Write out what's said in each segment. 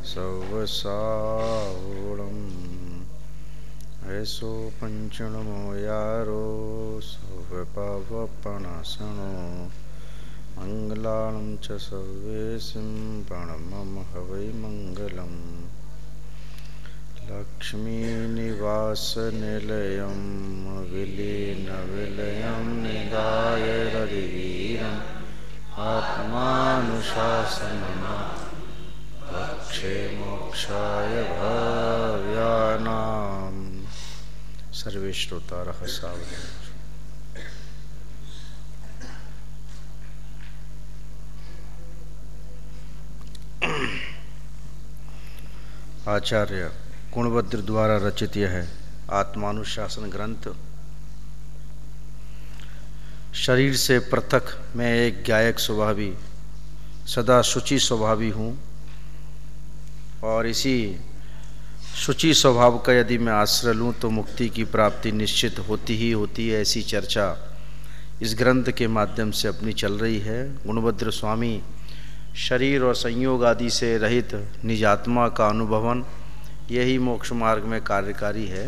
सवसावूढम् ऐसो पंचणमो यारो सवपावपणासनो मंगलानं च सर्वेसिं प्रणमं हवै मंगलम् लक्ष्मीनिवासनिलयं विलीनविलयं निधाय रतिवीरम् आत्मानुशासनं लक्ष्ये मोक्षाय भाव्यानाम्। सर्वे श्रोतारः सावधान। आचार्य गुणभद्र द्वारा रचित यह है आत्मानुशासन ग्रंथ। शरीर से पृथक मैं एक गायक स्वभावी सदा शुचि स्वभावी हूँ और इसी शुचि स्वभाव का यदि मैं आश्रय लूँ तो मुक्ति की प्राप्ति निश्चित होती ही होती है। ऐसी चर्चा इस ग्रंथ के माध्यम से अपनी चल रही है। गुणभद्र स्वामी शरीर और संयोग आदि से रहित निज आत्मा का अनुभवन यही मोक्ष मार्ग में कार्यकारी है।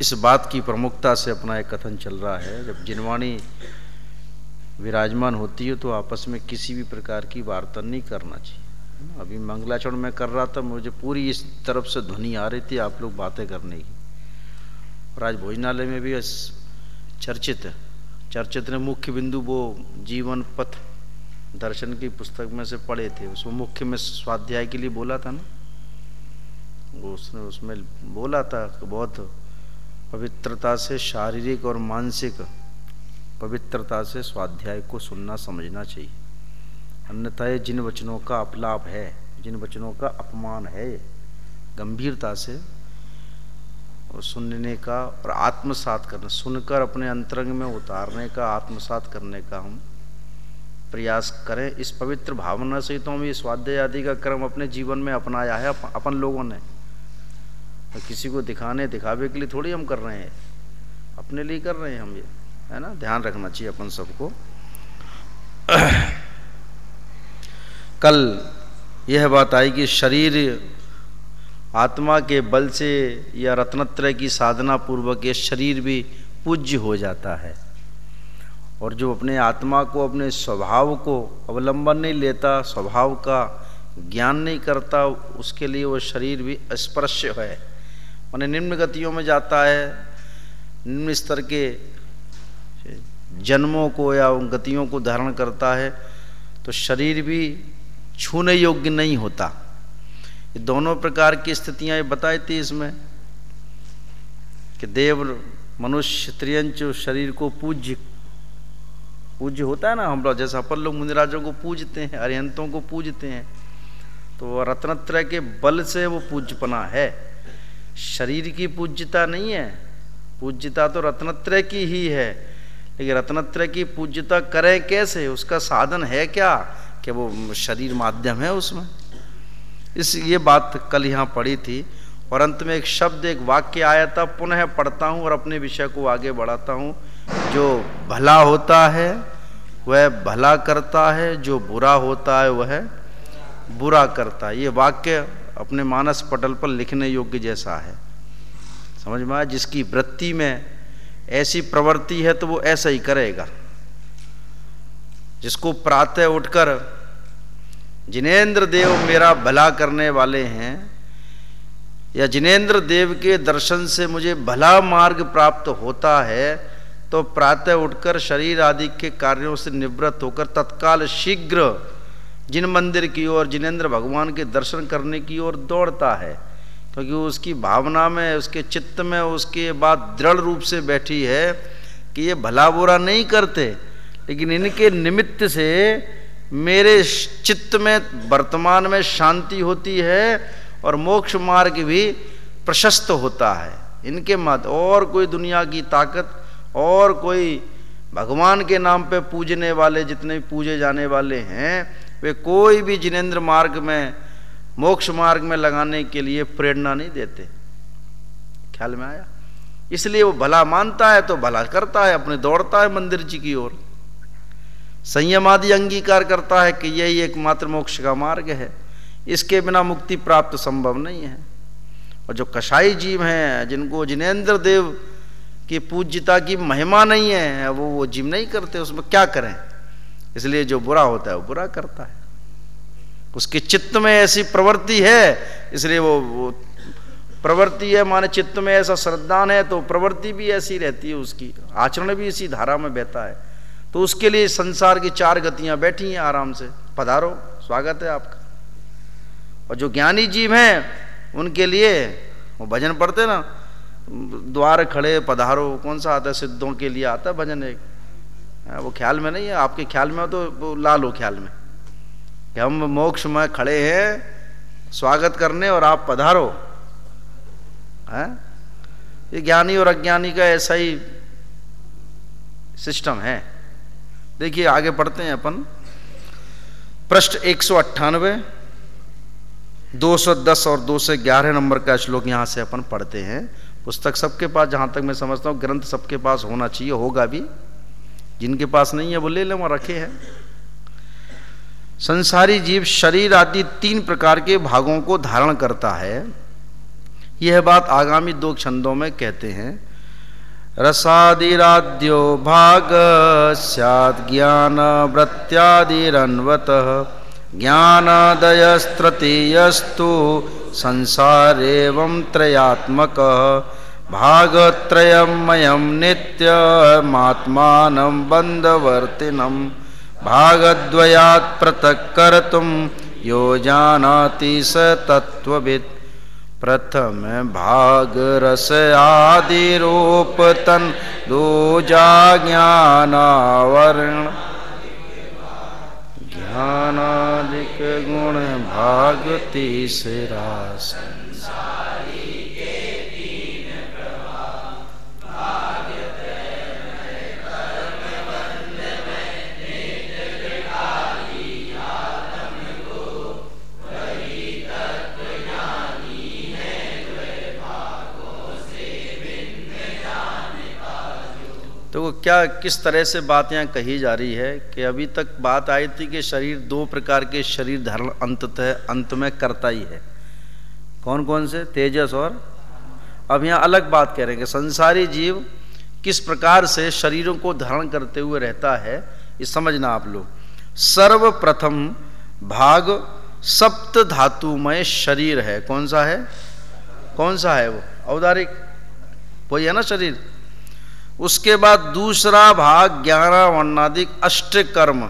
इस बात की प्रमुखता से अपना एक कथन चल रहा है। जब जिनवाणी विराजमान होती है तो आपस में किसी भी प्रकार की वार्ता नहीं करना चाहिए। अभी मंगलाचरण में कर रहा था, मुझे पूरी इस तरफ से ध्वनि आ रही थी आप लोग बातें करने की। और आज भोजनालय में भी चर्चित ने मुख्य बिंदु वो जीवन पथ दर्शन की पुस्तक में से पढ़े थे। उसमें मुख्य में स्वाध्याय के लिए बोला था ना, वो उसने उसमें बोला था कि बहुत पवित्रता से शारीरिक और मानसिक पवित्रता से स्वाध्याय को सुनना समझना चाहिए। अन्यथा ये जिन वचनों का अपलाप है, जिन वचनों का अपमान है, गंभीरता से और सुनने का और आत्मसात करना, सुनकर अपने अंतरंग में उतारने का, आत्मसात करने का हम प्रयास करें। इस पवित्र भावना से तो हम ये स्वाध्याय आदि का क्रम अपने जीवन में अपनाया है अपन लोगों ने। तो किसी को दिखावे के लिए थोड़ी हम कर रहे हैं, अपने लिए कर रहे हैं हम, ये है ना। ध्यान रखना चाहिए अपन सबको। कल यह बात आई कि शरीर आत्मा के बल से या रत्नत्रय की साधना पूर्वक ये शरीर भी पूज्य हो जाता है। और जो अपने आत्मा को, अपने स्वभाव को अवलंबन नहीं लेता, स्वभाव का ज्ञान नहीं करता, उसके लिए वो शरीर भी अस्पृश्य है, माने निम्न गतियों में जाता है। निम्न स्तर के जन्मों को या उन गतियों को धारण करता है तो शरीर भी छूने योग्य नहीं होता। ये दोनों प्रकार की स्थितियां ये बताई थी इसमें कि देव मनुष्य त्रियंच शरीर को पूज्य होता है ना। हम लोग जैसे अपन लोग मुनिराजों को पूजते हैं, अरिहंतों को पूजते हैं, तो रत्नत्रय के बल से वो पूज्यपना है। शरीर की पूज्यता नहीं है, पूज्यता तो रत्नत्रय की ही है। लेकिन रत्नत्रय की पूज्यता करें कैसे, उसका साधन है क्या कि वो शरीर माध्यम है उसमें। ये बात कल यहाँ पढ़ी थी। और अंत में एक शब्द, एक वाक्य आया था, पुनः पढ़ता हूँ और अपने विषय को आगे बढ़ाता हूँ। जो भला होता है वह भला करता है, जो बुरा होता है वह बुरा करता है। ये वाक्य अपने मानस पटल पर लिखने योग्य जैसा है। समझ में आया? जिसकी वृत्ति में ऐसी प्रवृत्ति है तो वो ऐसा ही करेगा। जिसको प्रातः उठकर जिनेंद्र देव मेरा भला करने वाले हैं या जिनेंद्र देव के दर्शन से मुझे भला मार्ग प्राप्त होता है, तो प्रातः उठकर शरीर आदि के कार्यों से निवृत्त होकर तत्काल शीघ्र जिन मंदिर की ओर, जिनेंद्र भगवान के दर्शन करने की ओर दौड़ता है। क्योंकि उसकी भावना में, उसके चित्त में उसके बात दृढ़ रूप से बैठी है कि ये भला बुरा नहीं करते, लेकिन इनके निमित्त से मेरे चित्त में वर्तमान में शांति होती है और मोक्ष मार्ग भी प्रशस्त होता है इनके मत। और कोई दुनिया की ताकत और कोई भगवान के नाम पे पूजने वाले, जितने भी पूजे जाने वाले हैं, वे कोई भी जिनेंद्र मार्ग में, मोक्ष मार्ग में लगाने के लिए प्रेरणा नहीं देते। ख्याल में आया? इसलिए वो भला मानता है तो भला करता है, अपने दौड़ता है मंदिर जी की ओर, संयम आदि अंगीकार करता है कि यही एकमात्र मोक्ष का मार्ग है। इसके बिना मुक्ति प्राप्त संभव नहीं है। और जो कसाई जीव हैं, जिनको जिनेंद्र देव की पूज्यता की महिमा नहीं है, वो जीव नहीं करते, उसमें क्या करें। इसलिए जो बुरा होता है वो बुरा करता है, उसके चित्त में ऐसी प्रवृत्ति है, इसलिए वो प्रवृत्ति है माने चित्त में ऐसा श्रद्धान है तो प्रवृत्ति भी ऐसी रहती है, उसकी आचरण भी इसी धारा में बहता है। तो उसके लिए संसार की 4 गतियां बैठी हैं आराम से, पधारो, स्वागत है आपका। और जो ज्ञानी जीव हैं उनके लिए वो भजन पढ़ते ना, द्वार खड़े पधारो, कौन सा आता है, सिद्धों के लिए आता है भजन एक, वो ख्याल में नहीं है, आपके ख्याल में हो तो ला लो ख्याल में कि हम मोक्ष में खड़े हैं स्वागत करने और आप पधारो। है ये ज्ञानी और अज्ञानी का ऐसा ही सिस्टम है। देखिए आगे पढ़ते हैं अपन, पृष्ठ 198, 210 और 211 नंबर का श्लोक यहां से अपन पढ़ते हैं। पुस्तक सबके पास, जहां तक मैं समझता हूं ग्रंथ सबके पास होना चाहिए, होगा भी, जिनके पास नहीं है वो ले लें, वहां रखे हैं। संसारी जीव शरीर आदि 3 प्रकार के भागों को धारण करता है। यह बात आगामी 2 छंदों में कहते हैं। रसादिराद्यो भाग स्यात् ज्ञान वृत्त्यादिरन्वतः ज्ञानादयस्तृतीयस्तु संसारेवं त्रयात्मकः भागत्रयमयं नित्यमात्मानं बन्धवर्तिनं भागद्वयात् पृथक् कर्तुं यो जानाति स तत्त्ववित्। प्रथम भाग रस आदि रूप तन दूजा ज्ञानावरण ज्ञानादिक गुण भाग तीसरा संसारी के 3 प्रभाग तो क्या किस तरह से बात यहाँ कही जा रही है कि अभी तक बात आई थी कि शरीर 2 प्रकार के शरीर धारण अंत में करता ही है। कौन कौन से? तेजस और, अब यहाँ अलग बात कह रहे हैं कि संसारी जीव किस प्रकार से शरीरों को धारण करते हुए रहता है, ये समझना आप लोग। सर्वप्रथम भाग सप्त धातुमय शरीर है। कौन सा है? कौन सा है वो? औदारिक, वही है ना शरीर। उसके बाद दूसरा भाग 11 वर्णादिक अष्ट कर्म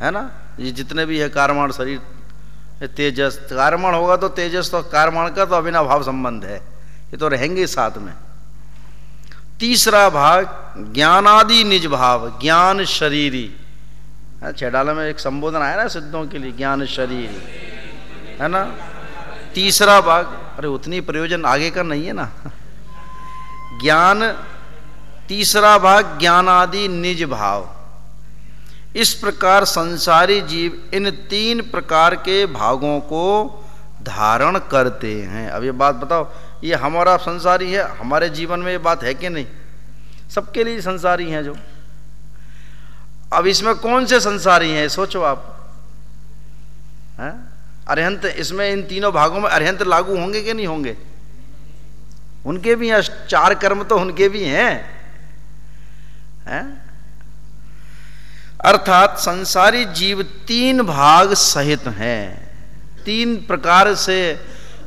है ना, ये जितने भी है कारमाण शरीर, तेजस कारमाण होगा तो तेजस तो कारमाण का तो अविनाभाव संबंध है, ये तो रहेंगे साथ में। तीसरा भाग ज्ञानादि निज भाव, ज्ञान शरीरी। छेडाला में एक संबोधन आया ना सिद्धों के लिए, ज्ञान शरीरी है ना। तीसरा भाग, अरे उतनी प्रयोजन आगे का नहीं है ना। ज्ञान, तीसरा भाग ज्ञानादि निज भाव। इस प्रकार संसारी जीव इन 3 प्रकार के भागों को धारण करते हैं। अब ये बात बताओ, ये हमारा संसारी है, हमारे जीवन में ये बात है कि नहीं? सबके लिए संसारी हैं जो। अब इसमें कौन से संसारी हैं सोचो आप, हैं? अरिहंत, इसमें इन तीनों भागों में अरिहंत लागू होंगे कि नहीं होंगे? उनके भी हैं 4 कर्म तो उनके भी हैं। अर्थात संसारी जीव 3 भाग सहित हैं, 3 प्रकार से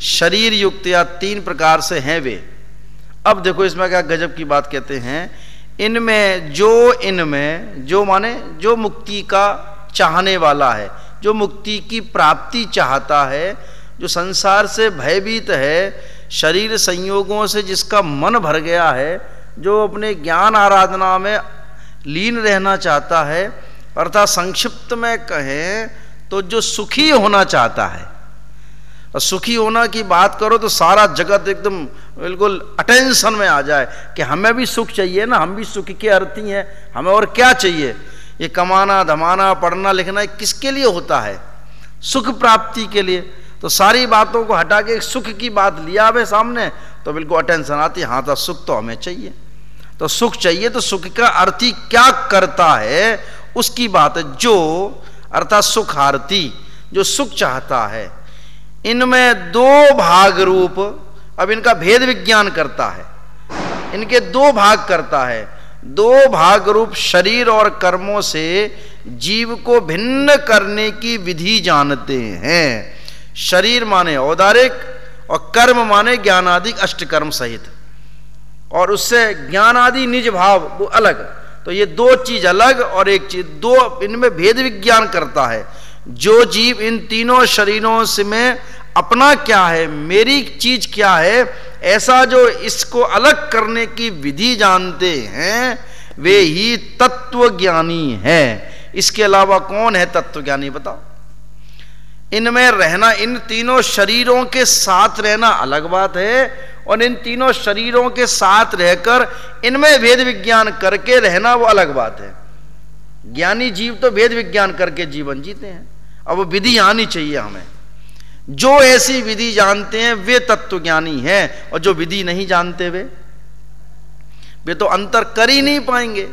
शरीर युक्त या 3 प्रकार से हैं वे। अब देखो इसमें क्या गजब की बात कहते हैं। इनमें जो माने जो मुक्ति का चाहने वाला है, जो मुक्ति की प्राप्ति चाहता है, जो संसार से भयभीत है, शरीर संयोगों से जिसका मन भर गया है, जो अपने ज्ञान आराधना में लीन रहना चाहता है, अर्थात संक्षिप्त में कहें तो जो सुखी होना चाहता है। और सुखी होना की बात करो तो सारा जगत एकदम बिल्कुल अटेंशन में आ जाए कि हमें भी सुख चाहिए ना, हम भी सुख के अर्थी हैं, हमें और क्या चाहिए? ये कमाना धमाना पढ़ना लिखना किसके लिए होता है? सुख प्राप्ति के लिए। तो सारी बातों को हटा के सुख की बात लिया वे सामने तो बिल्कुल अटेंशन आती है, हाँ तो सुख तो हमें चाहिए। तो सुख चाहिए तो सुख का अर्थ ही क्या करता है उसकी बात है। जो अर्थात सुखार्थी, जो सुख चाहता है, इनमें दो भाग रूप, अब इनका भेद विज्ञान करता है, इनके दो भाग करता है। दो भाग रूप शरीर और कर्मों से जीव को भिन्न करने की विधि जानते हैं। शरीर माने औदारिक और कर्म माने ज्ञानादिक अष्टकर्म सहित, और उससे ज्ञानादि निज भाव वो अलग। तो ये दो चीज अलग और एक चीज, दो इनमें भेद विज्ञान करता है। जो जीव इन तीनों शरीरों से में अपना क्या है, मेरी चीज क्या है, ऐसा जो इसको अलग करने की विधि जानते हैं, वे ही तत्वज्ञानी हैं। इसके अलावा कौन है तत्वज्ञानी बताओ? इनमें रहना, इन तीनों शरीरों के साथ रहना अलग बात है, और इन तीनों शरीरों के साथ रहकर इनमें भेद विज्ञान करके रहना वो अलग बात है। ज्ञानी जीव तो भेद विज्ञान करके जीवन जीते हैं। अब विधि आनी चाहिए हमें। जो ऐसी विधि जानते हैं वे तत्वज्ञानी हैं, और जो विधि नहीं जानते वे तो अंतर कर ही नहीं पाएंगे।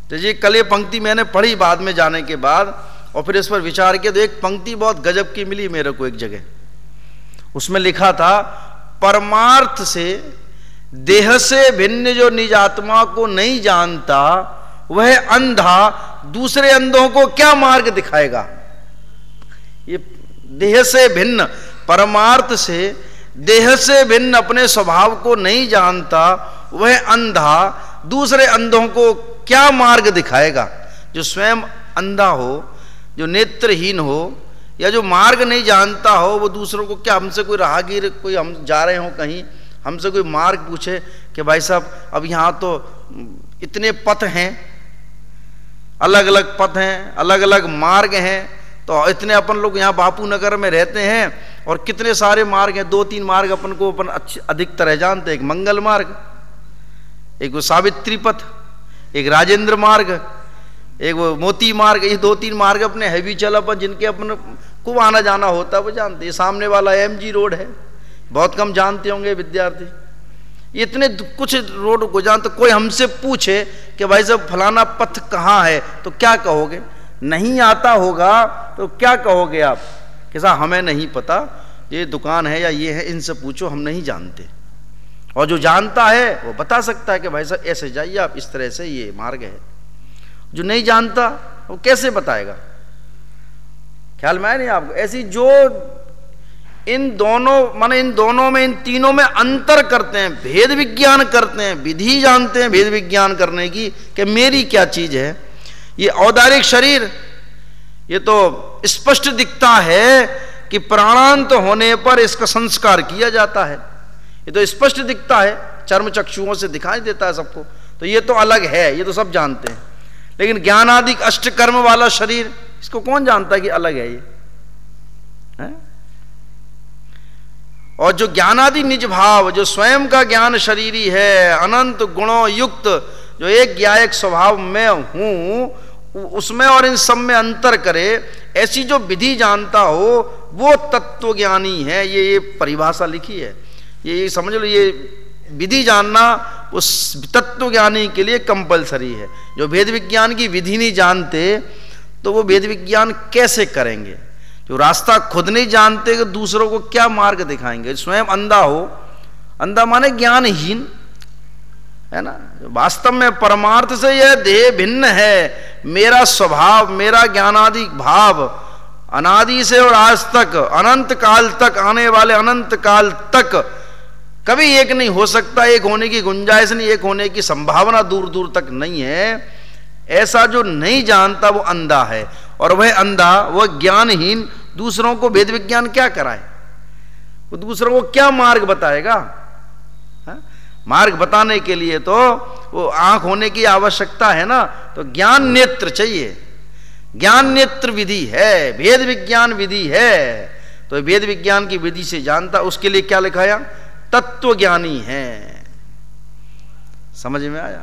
तो ये कल ये पंक्ति मैंने पढ़ी बाद में जाने के बाद, और फिर इस पर विचार किया तो एक पंक्ति बहुत गजब की मिली मेरे को एक जगह। उसमें लिखा था, परमार्थ से देह से भिन्न जो निज आत्मा को नहीं जानता, वह अंधा दूसरे अंधों को क्या मार्ग दिखाएगा। ये देह से भिन्न, परमार्थ से देह से भिन्न अपने स्वभाव को नहीं जानता, वह अंधा दूसरे अंधों को क्या मार्ग दिखाएगा। जो स्वयं अंधा हो, जो नेत्रहीन हो, या जो मार्ग नहीं जानता हो, वो दूसरों को क्या, हमसे कोई राहगीर, कोई हम जा रहे हो कहीं, हमसे कोई मार्ग पूछे कि भाई साहब अब यहाँ तो इतने पथ हैं, अलग अलग पथ हैं, अलग अलग मार्ग हैं, तो इतने अपन लोग यहाँ बापू नगर में रहते हैं और कितने सारे मार्ग हैं, 2-3 मार्ग अपन को अपन अधिक तरह जानते हैं। एक मंगल मार्ग, एक वो सावित्री पथ, एक राजेंद्र मार्ग, एक वो मोती मार्ग। ये 2-3 मार्ग अपने है भी चल अपन, जिनके अपन को आना जाना होता है वो जानते हैं। सामने वाला MG रोड है, बहुत कम जानते होंगे विद्यार्थी। इतने कुछ रोड को जानते। कोई हमसे पूछे कि भाई साहब फलाना पथ कहाँ है, तो क्या कहोगे? नहीं आता होगा तो क्या कहोगे आप कि साहब हमें नहीं पता, ये दुकान है या ये है, इनसे पूछो, हम नहीं जानते। और जो जानता है वो बता सकता है कि भाई साहब ऐसे जाइए आप, इस तरह से ये मार्ग है। जो नहीं जानता वो कैसे बताएगा? ख्याल में आया नहीं आपको? ऐसी जो इन दोनों माने इन दोनों में, इन तीनों में अंतर करते हैं, भेद विज्ञान करते हैं, विधि जानते हैं भेद विज्ञान करने की कि मेरी क्या चीज है। ये औदारिक शरीर, ये तो स्पष्ट दिखता है कि प्राणांत होने पर इसका संस्कार किया जाता है। ये तो स्पष्ट दिखता है, चर्म चक्षुओं से दिखाई देता है सबको। तो ये तो अलग है, ये तो सब जानते हैं। लेकिन ज्ञानादिक अष्टकर्म वाला शरीर, इसको कौन जानता है कि अलग है ये है? और जो ज्ञानादि निज भाव, जो स्वयं का ज्ञान शरीरी है, अनंत गुणों युक्त, जो एक ज्ञायक स्वभाव में हूं, उसमें और इन सब में अंतर करे, ऐसी जो विधि जानता हो वो तत्वज्ञानी है। ये परिभाषा लिखी है, ये समझ लो। ये विधि जानना उस तत्वज्ञानी के लिए कंपलसरी है। जो भेद विज्ञान की विधि नहीं जानते तो वो भेद विज्ञान कैसे करेंगे? जो रास्ता खुद नहीं जानते कि दूसरों को क्या मार्ग दिखाएंगे? स्वयं अंधा हो, अंधा माने ज्ञानहीन है ना। वास्तव में परमार्थ से यह देह भिन्न है, मेरा स्वभाव, मेरा ज्ञानादि भाव अनादि से और आज तक, अनंत काल तक, आने वाले अनंत काल तक कभी एक नहीं हो सकता। एक होने की गुंजाइश नहीं, एक होने की संभावना दूर दूर तक नहीं है। ऐसा जो नहीं जानता वो अंधा है, और वह अंधा, वह ज्ञानहीन दूसरों को भेद विज्ञान क्या कराए? वो दूसरों को क्या मार्ग बताएगा? मार्ग बताने के लिए तो वो आंख होने की आवश्यकता है ना। तो ज्ञान नेत्र चाहिए, ज्ञान नेत्र विधि है, भेद विज्ञान विधि है। तो भेद विज्ञान की विधि से जानता, उसके लिए क्या लिखाया? तत्वज्ञानी है। समझ में आया?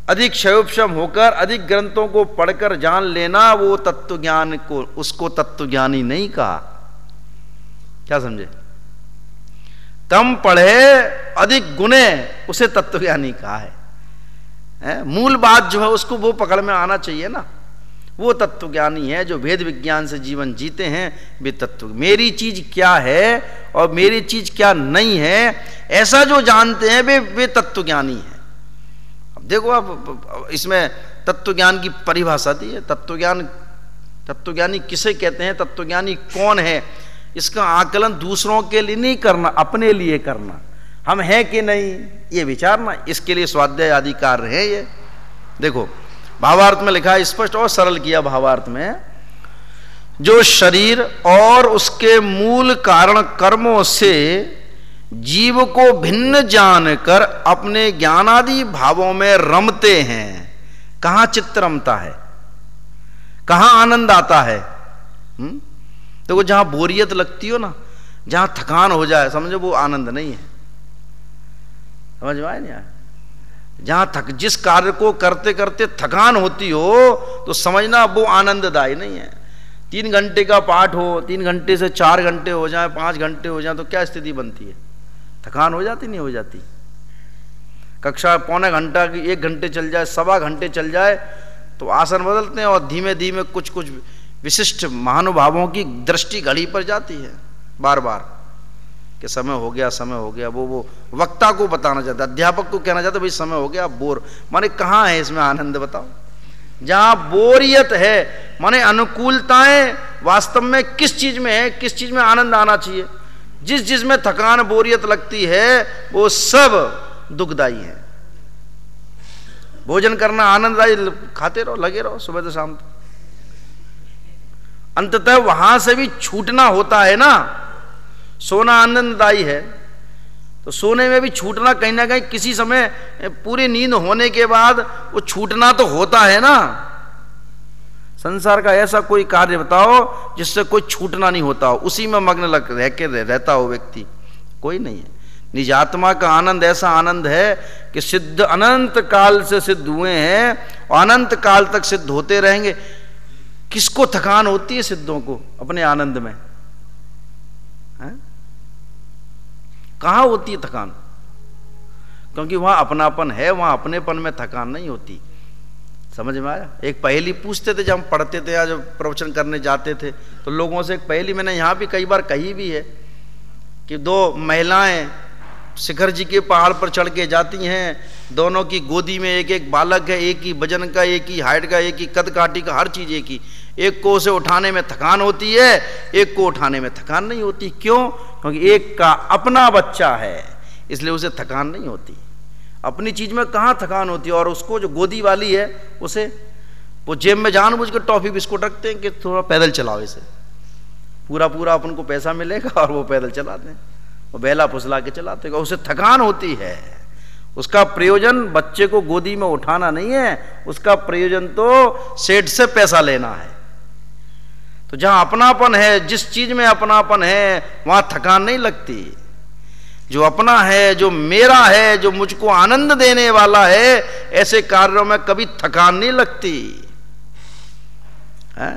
अधिक क्षयोपशम होकर अधिक ग्रंथों को पढ़कर जान लेना, वो तत्वज्ञान को, उसको तत्वज्ञानी नहीं कहा। क्या समझे? कम पढ़े अधिक गुने, उसे तत्वज्ञानी कहा है। मूल बात जो है उसको वो पकड़ में आना चाहिए ना। वो तत्वज्ञानी है जो वेद विज्ञान से जीवन जीते हैं, वे तत्व। मेरी चीज क्या है और मेरी चीज क्या नहीं है, ऐसा जो जानते हैं वे तत्वज्ञानी है। अब देखो आप इसमें तत्वज्ञान की परिभाषा दी है। तत्वज्ञानी किसे कहते हैं, तत्वज्ञानी कौन है, इसका आकलन दूसरों के लिए नहीं करना, अपने लिए करना। हम हैं कि नहीं ये विचारना, इसके लिए स्वाध्याय आदि कार्य है। ये देखो भावार्थ में लिखा है, स्पष्ट और सरल किया भावार्थ में, जो शरीर और उसके मूल कारण कर्मों से जीव को भिन्न जानकर अपने ज्ञानादि भावों में रमते हैं। कहां चित्त रमता है, कहां आनंद आता है? देखो जहां बोरियत लगती हो ना, जहां थकान हो जाए, समझो वो आनंद नहीं है। समझ में आया नहीं आया? जहां जिस कार्य को करते करते थकान होती हो तो समझना वो आनंददायी नहीं है। 3 घंटे का पाठ हो, 3 घंटे से 4 घंटे हो जाए, 5 घंटे हो जाए, तो क्या स्थिति बनती है? थकान हो जाती नहीं हो जाती? कक्षा पौने घंटा की 1 घंटे चल जाए, 1.25 घंटे चल जाए, तो आसन बदलते हैं और धीमे धीमे कुछ कुछ विशिष्ट महानुभावों की दृष्टि घड़ी पर जाती है बार बार कि समय हो गया, समय हो गया। वो वक्ता को बताना चाहता, अध्यापक को कहना चाहता भाई समय हो गया, बोर। माने कहाँ है इसमें आनंद बताओ? जहां बोरियत है, माने अनुकूलताएं वास्तव में किस चीज में है, किस चीज में आनंद आना चाहिए? जिस में थकान बोरियत लगती है वो सब दुखदाई है। भोजन करना आनंददायी, खाते रहो, लगे रहो सुबह से शाम तक। अंततः वहां से भी छूटना होता है ना। सोना आनंददायी है, तो सोने में भी छूटना कहीं ना कहीं किसी समय, पूरी नींद होने के बाद वो छूटना तो होता है ना। संसार का ऐसा कोई कार्य बताओ जिससे कोई छूटना नहीं होता हो, उसी में मग्न रहता हो व्यक्ति? कोई नहीं है। निज आत्मा का आनंद ऐसा आनंद है कि सिद्ध अनंत काल से सिद्ध हुए हैं और अनंत काल तक सिद्ध होते रहेंगे। किसको थकान होती है? सिद्धों को अपने आनंद में। कहां होती है थकान? क्योंकि वहां अपनापन है, वहां अपनेपन में थकान नहीं होती। समझ में आया? एक पहेली पूछते थे जब हम पढ़ते थे या जब प्रवचन करने जाते थे, तो लोगों से एक पहेली मैंने यहां भी कई बार कही भी है कि 2 महिलाएं शिखर जी के पहाड़ पर चढ़ के जाती हैं, दोनों की गोदी में एक एक बालक है, एक ही वजन का, एक ही हाइट का, एक ही कद काठी का, हर चीज एक ही। एक को उसे उठाने में थकान होती है, एक को उठाने में थकान नहीं होती। क्यों? क्योंकि एक का अपना बच्चा है, इसलिए उसे थकान नहीं होती। अपनी चीज में कहां थकान होती है? और उसको जो गोदी वाली है उसे वो जेब में जानबूझ के टॉफी बिस्कुट रखते हैं कि थोड़ा पैदल चलाओ इसे, पूरा पूरा अपन को पैसा मिलेगा, और वो पैदल चलाते हैं, वो बेला फुसला के चलाते हैं। उसे थकान होती है। उसका प्रयोजन बच्चे को गोदी में उठाना नहीं है, उसका प्रयोजन तो सेठ से पैसा लेना है। तो जहां अपनापन है, जिस चीज में अपनापन है, वहां थकान नहीं लगती। जो अपना है, जो मेरा है, जो मुझको आनंद देने वाला है, ऐसे कार्यों में कभी थकान नहीं लगती है?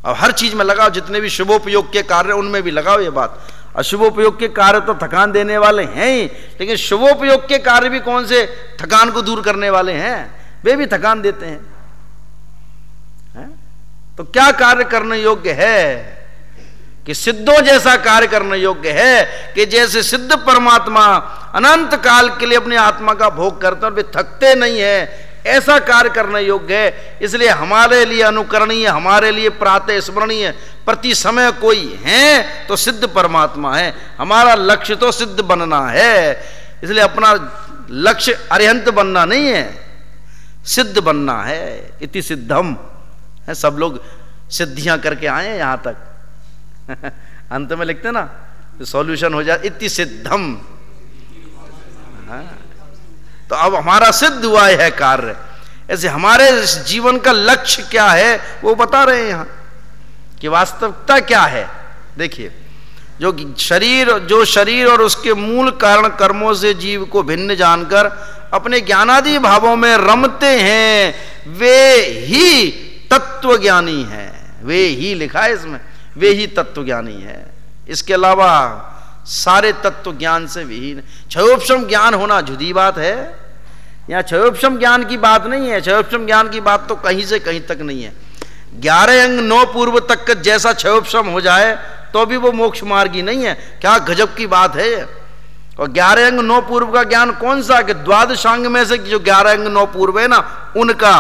अब हर चीज में लगाओ, जितने भी शुभोपयोग के कार्य उनमें भी लगाओ ये बात। अशुभोपयोग के कार्य तो थकान देने वाले हैं ही, लेकिन शुभोपयोग के कार्य भी कौन से थकान को दूर करने वाले हैं? वे भी थकान देते हैं। तो क्या कार्य करने योग्य है कि सिद्धों जैसा कार्य करने योग्य है कि जैसे सिद्ध परमात्मा अनंत काल के लिए अपनी आत्मा का भोग करते हैं और वे थकते नहीं है, ऐसा कार्य करने योग्य है। इसलिए हमारे लिए अनुकरणीय, हमारे लिए प्रातः स्मरणीय प्रति समय कोई है तो सिद्ध परमात्मा है। हमारा लक्ष्य तो सिद्ध बनना है, इसलिए अपना लक्ष्य अरिहंत बनना नहीं है, सिद्ध बनना है। इति सिद्धम है, सब लोग सिद्धियां करके आए हैं यहां तक। अंत में लिखते ना सॉल्यूशन हो जाए, इति सिद्धम। तो अब हमारा सिद्ध हुआ है कार्य। ऐसे हमारे जीवन का लक्ष्य क्या है वो बता रहे हैं यहां कि वास्तविकता क्या है। देखिए, जो शरीर और उसके मूल कारण कर्मों से जीव को भिन्न जानकर अपने ज्ञानादि भावों में रमते हैं, वे ही तत्वज्ञानी है। वे ही लिखा है इसमें, वे ही तत्वज्ञानी है। इसके अलावा सारे तत्व ज्ञान से विहीन। क्षयोपशम ज्ञान होना जुदी बात है, यहाँ क्षयोपशम ज्ञान की बात नहीं है। क्षयोपशम ज्ञान की बात तो कहीं से कहीं तक नहीं है। 11 अंग 9 पूर्व तक जैसा क्षयोपशम हो जाए तो भी वो मोक्ष मार्गी नहीं है। क्या गजब की बात है। और 11 अंग 9 पूर्व का ज्ञान कौन सा, कि द्वादशांग में से जो 11 अंग 9 पूर्व है ना, उनका,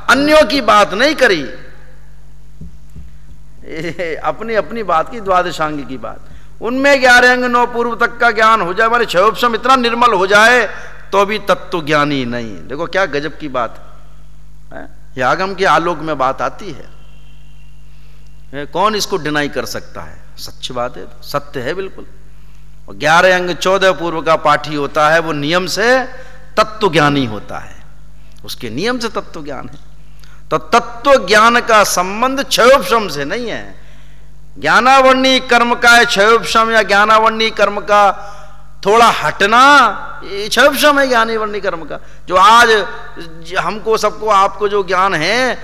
अन्यों की बात नहीं करी, अपनी अपनी बात की, द्वादशांग की बात। उनमें 11 अंग 9 पूर्व तक का ज्ञान हो जाए, हमारे क्षयोपशम इतना निर्मल हो जाए तो भी तत्व ज्ञानी नहीं। देखो क्या गजब की बात है। यह आगम के आलोक में बात आती है, कौन इसको डिनाई कर सकता है। सच्ची बात है, सत्य है बिल्कुल। और 11 अंग 14 पूर्व का पाठी होता है, वो नियम से तत्व ज्ञानी होता है, उसके नियम से तत्व ज्ञान है। तो तत्व ज्ञान का संबंध क्षयोपशम से नहीं है। ज्ञानावरणी कर्म का है क्षयोपशम, या ज्ञानावरणी कर्म का थोड़ा हटना, ये क्षयोपशम है ज्ञानावरणी कर्म का। जो आज हमको सबको आपको जो ज्ञान है,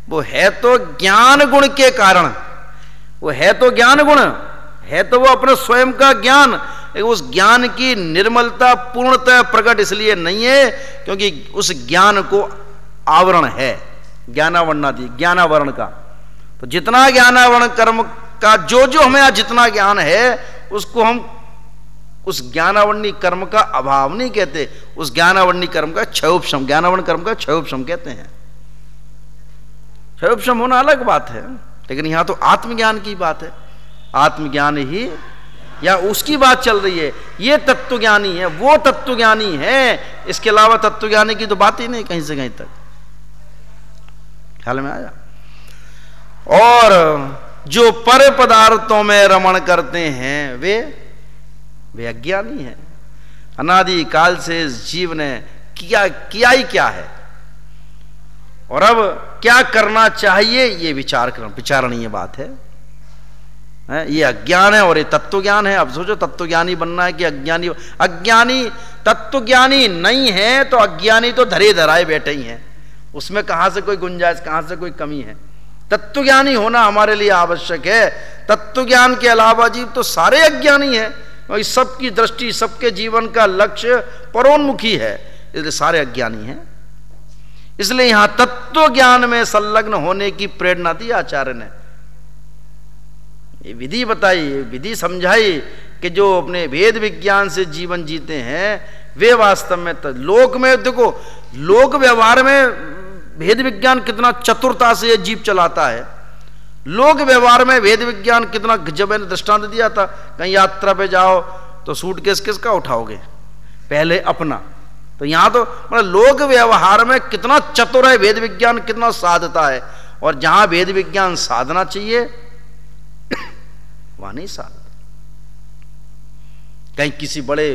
वो है तो ज्ञान गुण के कारण, वो है तो ज्ञान गुण है, तो वो अपने स्वयं का ज्ञान, उस ज्ञान की निर्मलता पूर्णतः प्रकट इसलिए नहीं है क्योंकि उस ज्ञान को आवरण है ज्ञानावरणादि, ज्ञानावरण का। तो जितना ज्ञानावरण कर्म का जो जो हमें आज जितना ज्ञान है, उसको हम उस ज्ञानावरणी कर्म का अभाव नहीं कहते, उस ज्ञानावरणी कर्म का क्षयोपशम, ज्ञानावरण कर्म का क्षयोपशम कहते हैं। क्षयोपशम होना अलग बात है, लेकिन यहां तो आत्मज्ञान की बात है। आत्मज्ञान ही या उसकी बात चल रही है। ये तत्वज्ञानी है, वो तत्वज्ञानी है, इसके अलावा तत्वज्ञानी की तो बात ही नहीं कहीं से कहीं तक। ख्याल में आया। और जो पर पदार्थों में रमण करते हैं वे अज्ञानी है। अनादि काल से इस जीव ने किया ही क्या है, और अब क्या करना चाहिए, ये विचारणीय बात है। ये अज्ञान है और ये तत्वज्ञान है। अब सोचो तत्वज्ञानी बनना है कि अज्ञानी। अज्ञानी तत्वज्ञानी नहीं है तो अज्ञानी तो धरे धराए बैठे ही हैं, उसमें कहां से कोई गुंजाइश, कहां से कोई कमी है। तत्वज्ञानी होना हमारे लिए आवश्यक है। तत्वज्ञान के अलावा जीव तो सारे अज्ञानी है, और सबकी दृष्टि, सबके जीवन का लक्ष्य परोन्मुखी है, इसलिए सारे अज्ञानी हैं। इसलिए यहां तत्व ज्ञान में संलग्न होने की प्रेरणा दी आचार्य ने। ये विधि बताई, विधि समझाई कि जो अपने वेद विज्ञान से जीवन जीते हैं वे वास्तव में लोक में, देखो लोक व्यवहार में वेद विज्ञान कितना चतुरता से ये जीव चलाता है। लोक व्यवहार में वेद विज्ञान कितना, जब मैंने दृष्टांत दिया था, कहीं यात्रा पे जाओ तो सूटकेस किसका उठाओगे, पहले अपना। तो यहां तो मतलब लोक व्यवहार में कितना चतुर है वेद विज्ञान, कितना साधता है। और जहां वेद विज्ञान साधना चाहिए वहां नहीं साधता। कहीं किसी बड़े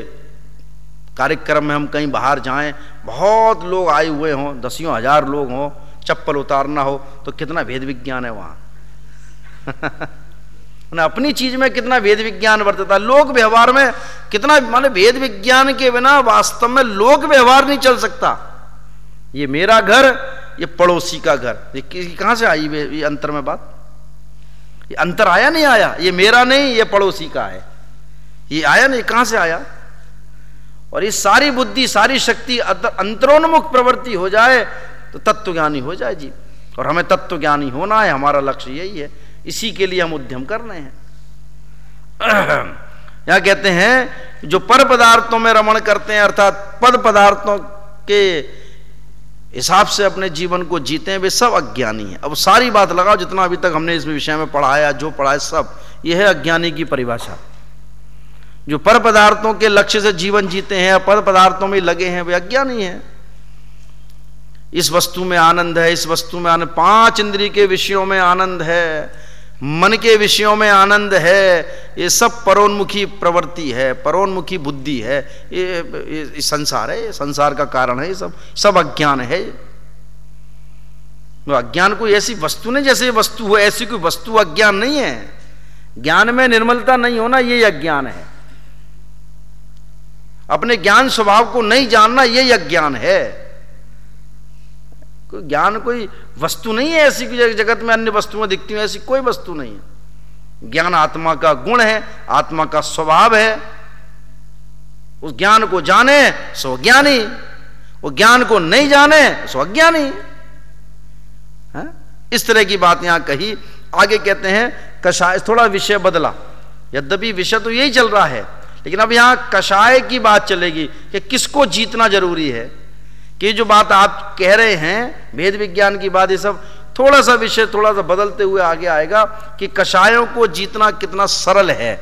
कार्यक्रम में हम कहीं बाहर जाएं, बहुत लोग आए हुए हों, 10 हजार लोग हों, चप्पल उतारना हो तो कितना वेद विज्ञान है वहां। अपनी चीज में कितना वेद विज्ञान बरतता, लोक व्यवहार में कितना, माने वेद विज्ञान के बिना वास्तव में लोक व्यवहार नहीं चल सकता। ये मेरा घर, ये पड़ोसी का घर, ये कहां से आई ये अंतर में बात, ये अंतर आया नहीं आया, ये मेरा नहीं ये पड़ोसी का है, ये आया नहीं, कहां से आया। और ये सारी बुद्धि, सारी शक्ति अंतरोन्मुख प्रवृत्ति हो जाए तो तत्वज्ञानी हो जाए जी। और हमें तत्वज्ञानी होना है, हमारा लक्ष्य यही है, इसी के लिए हम उद्यम कर रहे हैं। यहां कहते हैं जो पर पदार्थों में रमण करते हैं, अर्थात पद पदार्थों के हिसाब से अपने जीवन को जीते हैं, वे सब अज्ञानी हैं। अब सारी बात लगाओ, जितना अभी तक हमने इस विषय में पढ़ाया, जो पढ़ाया सब, यह है अज्ञानी की परिभाषा। जो पर पदार्थों के लक्ष्य से जीवन जीते हैं, पर पदार्थों में लगे हैं, वे अज्ञानी हैं। इस वस्तु में आनंद है, इस वस्तु में आनंद, 5 इंद्रिय के विषयों में आनंद है, मन के विषयों में आनंद है, ये सब परोन्मुखी प्रवृत्ति है, परोन्मुखी बुद्धि है। ये संसार है, ये संसार का कारण है, ये सब अज्ञान है। तो अज्ञान कोई ऐसी वस्तु नहीं, जैसे वस्तु हो ऐसी कोई वस्तु अज्ञान नहीं है। ज्ञान में निर्मलता नहीं होना, ये अज्ञान है। अपने ज्ञान स्वभाव को नहीं जानना, ये अज्ञान है। कोई ज्ञान कोई वस्तु नहीं है ऐसी, जगत में अन्य वस्तुएं दिखती हैं, ऐसी कोई वस्तु नहीं है। ज्ञान आत्मा का गुण है, आत्मा का स्वभाव है। उस ज्ञान को जाने सो ज्ञानी, वो ज्ञान को नहीं जाने सो अज्ञानी है। इस तरह की बात यहां कही। आगे कहते हैं कषाय, थोड़ा विषय बदला, यद्यपि विषय तो यही चल रहा है, लेकिन अब यहां कषाय की बात चलेगी कि किसको जीतना जरूरी है। कि जो बात आप कह रहे हैं भेद विज्ञान की बात, ये सब थोड़ा सा विषय थोड़ा सा बदलते हुए आगे आएगा कि कषायों को जीतना कितना सरल है,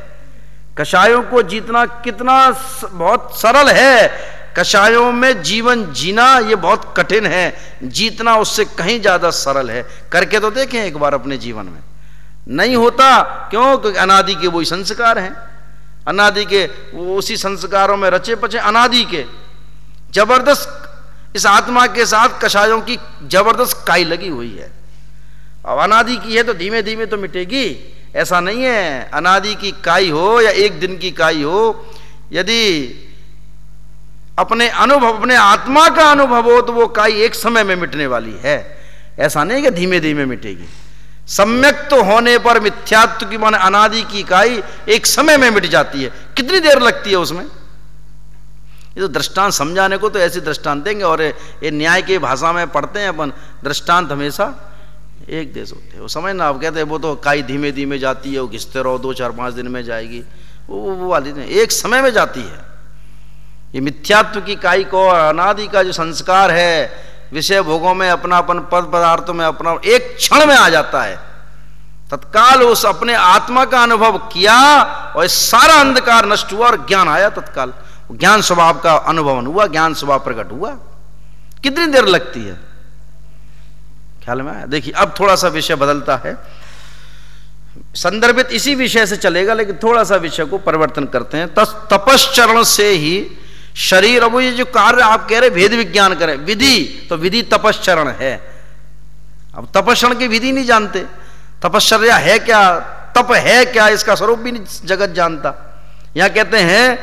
कषायों को जीतना कितना बहुत सरल है। कषायों में जीवन जीना ये बहुत कठिन है, जीतना उससे कहीं ज्यादा सरल है। करके तो देखें एक बार अपने जीवन में, नहीं होता क्यों? क्योंकि अनादि के वही संस्कार हैं, अनादि के वो उसी संस्कारों में रचे पचे अनादि के जबरदस्त इस आत्मा के साथ कषायों की जबरदस्त काई लगी हुई है। अब अनादि की है तो धीमे धीमे तो मिटेगी, ऐसा नहीं है। अनादि की काई हो या एक दिन की काई हो, यदि अपने अनुभव, अपने आत्मा का अनुभव हो तो वो काई एक समय में मिटने वाली है, ऐसा नहीं कि धीमे धीमे मिटेगी। सम्यक तो होने पर मिथ्यात्व की माने अनादि की काई एक समय में मिट जाती है। कितनी देर लगती है उसमें? ये तो दृष्टांत समझाने को तो ऐसे दृष्टांत देंगे, और ये न्याय की भाषा में पढ़ते हैं अपन, दृष्टांत हमेशा एक देश होते हैं। वो समझना, आप कहते हैं वो तो काई धीमे धीमे जाती है, वो घिसते रहो 2 4 5 दिन में जाएगी, वो वाली नहीं, एक समय में जाती है। ये मिथ्यात्व की काई को, अनादि का जो संस्कार है विषय भोगों में अपनापन, पद पदार्थों में अपना, एक क्षण में आ जाता है। तत्काल उस अपने आत्मा का अनुभव किया और सारा अंधकार नष्ट हुआ और ज्ञान आया तत्काल। ज्ञान स्वभाव का अनुभव हुआ, ज्ञान स्वभाव प्रकट हुआ। कितनी देर लगती है? ख्याल में आया? देखिए अब थोड़ा सा विषय बदलता है, संदर्भित इसी विषय से चलेगा लेकिन थोड़ा सा विषय को परिवर्तन करते हैं। तपश्चरण से ही शरीर, अब ये जो कार्य आप कह रहे भेद विज्ञान करें, विधि तो विधि तपश्चरण है। अब तपश्चरण की विधि नहीं जानते, तपश्चर्या है क्या, तप है क्या, इसका स्वरूप भी नहीं जगत जानता। यहां कहते हैं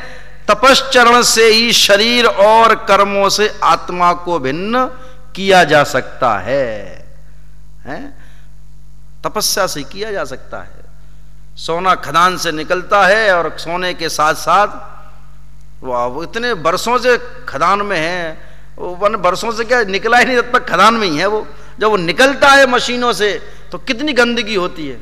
तपश्चरण से ही शरीर और कर्मों से आत्मा को भिन्न किया जा सकता है? तपस्या से किया जा सकता है। सोना खदान से निकलता है और सोने के साथ साथ वो इतने वर्षों से खदान में है, वो वर्षों से क्या निकला ही नहीं, तब तक खदान में ही है वो। जब वो निकलता है मशीनों से तो कितनी गंदगी होती है,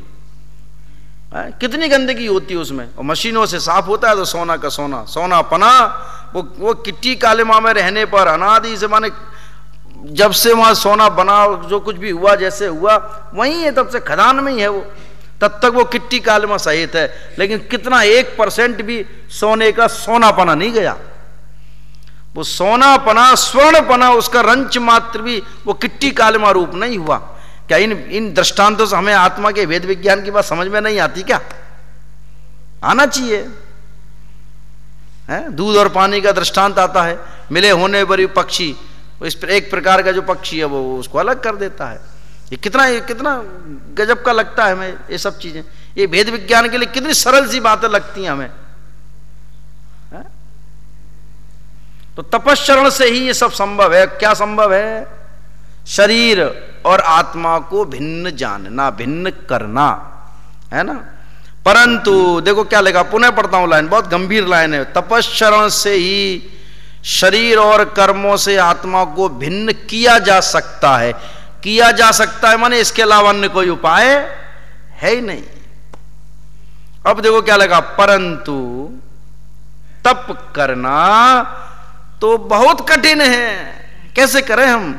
कितनी गंदगी होती है उसमें, और मशीनों से साफ होता है तो सोना का सोना, सोना पना। वो किट्टी कालिमा में रहने पर अनादि से, माने जब से वहां सोना बना, जो कुछ भी हुआ जैसे हुआ वही है, तब से खदान में ही है वो, तब तक वो किट्टी कालिमा सहित है। लेकिन कितना 1% भी सोने का सोनापना नहीं गया। वो सोनापना, स्वर्णपना, उसका रंच मात्र भी वो किट्टी कालिमा रूप नहीं हुआ। क्या इन दृष्टांतों से हमें आत्मा के वेद विज्ञान की बात समझ में नहीं आती क्या? आना चाहिए। दूध और पानी का दृष्टांत आता है, मिले होने पर पक्षी, इस एक प्रकार का जो पक्षी है वो उसको अलग कर देता है। ये कितना गजब का लगता है हमें ये सब चीजें। ये भेद विज्ञान के लिए कितनी सरल सी बातें लगती हैं हमें। तो तपश्चरण से ही ये सब संभव है। क्या संभव है? शरीर और आत्मा को भिन्न जानना, भिन्न करना, है ना। परंतु देखो क्या लिखा, पुनः पढ़ता हूं लाइन, बहुत गंभीर लाइन है। तपश्चरण से ही शरीर और कर्मों से आत्मा को भिन्न किया जा सकता है। किया जा सकता है माने इसके अलावा अन्य कोई उपाय है ही नहीं। अब देखो क्या लगा, परंतु तप करना तो बहुत कठिन है। कैसे करें हम?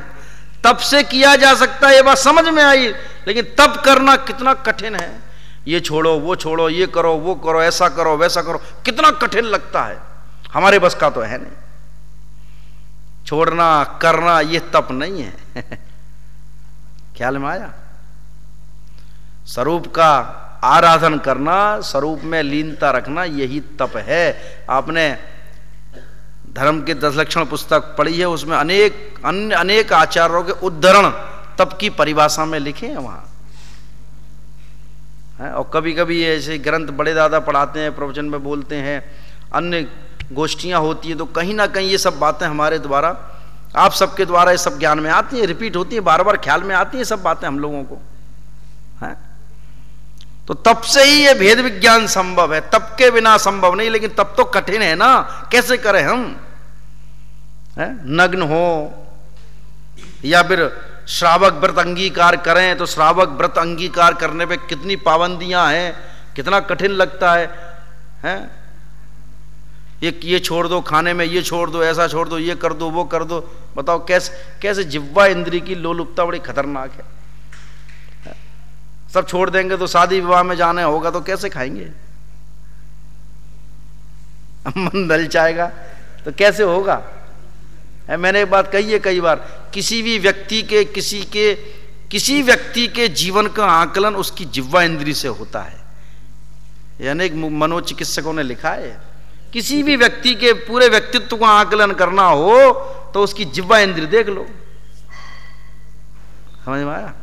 तप से किया जा सकता है, ये बात समझ में आई, लेकिन तप करना कितना कठिन है। ये छोड़ो, वो छोड़ो, ये करो, वो करो, ऐसा करो, वैसा करो, कितना कठिन लगता है। हमारे बस का तो है नहीं। छोड़ना करना ये तप नहीं है। ख्याल में आया? स्वरूप का आराधन करना, स्वरूप में लीनता रखना, यही तप है। आपने धर्म के 10 लक्षण पुस्तक पढ़ी है, उसमें अनेक आचार्यों के उद्धरण तप की परिभाषा में लिखे हैं वहां। और कभी कभी ऐसे ग्रंथ बड़े दादा पढ़ाते हैं, प्रवचन में बोलते हैं, अन्य गोष्ठियां होती हैं, तो कहीं ना कहीं ये सब बातें हमारे द्वारा, आप सबके द्वारा ये सब ज्ञान में आती है, रिपीट होती है, बार बार ख्याल में आती है सब बातें हम लोगों को, है। तो तप से ही ये भेद विज्ञान संभव है, तप के बिना संभव नहीं। लेकिन तप तो कठिन है ना, कैसे करें हम? नग्न हो, या फिर श्रावक व्रत अंगीकार करें, तो श्रावक व्रत अंगीकार करने पे कितनी पाबंदियां हैं, कितना कठिन लगता है? ये छोड़ दो खाने में, ये छोड़ दो, ऐसा छोड़ दो, ये कर दो, वो कर दो। बताओ कैसे जिह्वा इंद्री की लोलुपता बड़ी खतरनाक है। सब छोड़ देंगे तो शादी विवाह में जाने होगा तो कैसे खाएंगे? मन दल जाएगा तो कैसे होगा? मैंने एक बात कही है कई बार, किसी व्यक्ति के जीवन का आकलन उसकी जिह्वा इंद्री से होता है। यानी एक मनोचिकित्सकों ने लिखा है, किसी भी व्यक्ति के पूरे व्यक्तित्व का आकलन करना हो तो उसकी जिह्वा इंद्री देख लो, समझ में आया?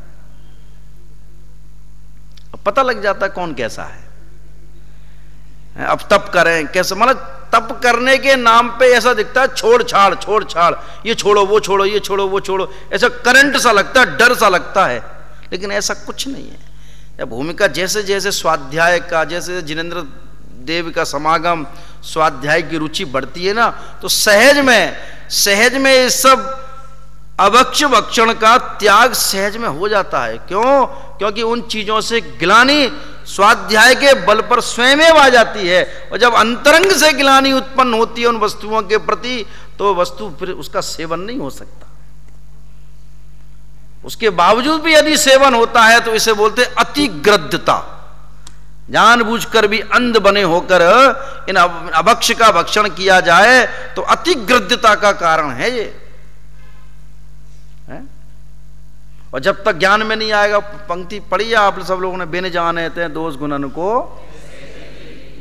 पता लग जाता है कौन कैसा है। अब तप करें कैसे, मतलब तप करने के नाम पे ऐसा दिखता है छोड़ छाड़, ये छोड़ो वो छोड़ो, ये छोड़ो वो छोड़ो, ऐसा करंट सा लगता है, डर सा लगता है, लेकिन ऐसा कुछ नहीं है। भूमिका जैसे जैसे स्वाध्याय का, जैसे जिनेंद्र देव का समागम, स्वाध्याय की रुचि बढ़ती है ना, तो सहज में ये सब अभक्ष्य भक्षण का त्याग सहज में हो जाता है। क्यों? क्योंकि उन चीजों से ग्लानि स्वाध्याय के बल पर स्वयं आ जाती है, और जब अंतरंग से ग्लानि उत्पन्न होती है उन वस्तुओं के प्रति, तो वस्तु फिर उसका सेवन नहीं हो सकता। उसके बावजूद भी यदि सेवन होता है तो इसे बोलते अतिग्रद्धता। जानबूझकर भी अंध बने होकर इन अभक्ष्य का भक्षण किया जाए तो अतिग्रद्धता का कारण है ये। और जब तक ज्ञान में नहीं आएगा, पंक्ति पढ़ी आप सब लोगों ने, बिन जाने थे दोष गुणन को,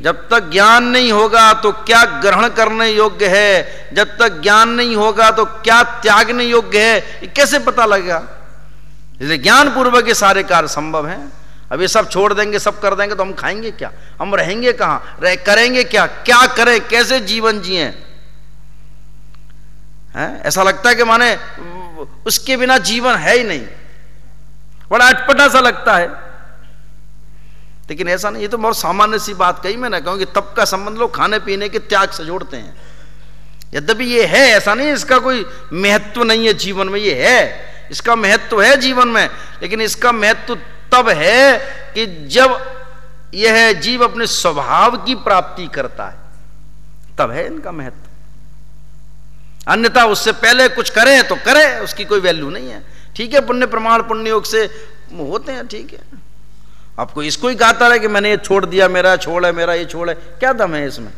जब तक ज्ञान नहीं होगा तो क्या ग्रहण करने योग्य है, जब तक ज्ञान नहीं होगा तो क्या त्यागने योग्य है, ये कैसे पता लगेगा? इसलिए ज्ञान पूर्वक ये सारे कार्य संभव हैं। अब ये सब छोड़ देंगे, सब कर देंगे तो हम खाएंगे क्या, हम रहेंगे कहाँ, करेंगे क्या करें, कैसे जीवन जिए? ऐसा लगता है कि माने उसके बिना जीवन है ही नहीं, बड़ा अटपटा सा लगता है, लेकिन ऐसा नहीं। ये तो बहुत सामान्य सी बात कही मैंने, क्योंकि तप का संबंध लोग खाने पीने के त्याग से जोड़ते हैं। यद्यपि ये है, ऐसा नहीं इसका कोई महत्व नहीं है जीवन में, ये है, इसका महत्व है जीवन में, लेकिन इसका महत्व तब है कि जब यह जीव अपने स्वभाव की प्राप्ति करता है, तब है इनका महत्व। अन्यथा उससे पहले कुछ करे तो करे, उसकी कोई वैल्यू नहीं है। ठीक है, पुण्य प्रमाण पुण्य योग से होते हैं, ठीक है। आपको इसको ही गाता रहे कि मैंने ये छोड़ दिया, मेरा छोड़ है, मेरा ये छोड़ है, क्या दम है इसमें?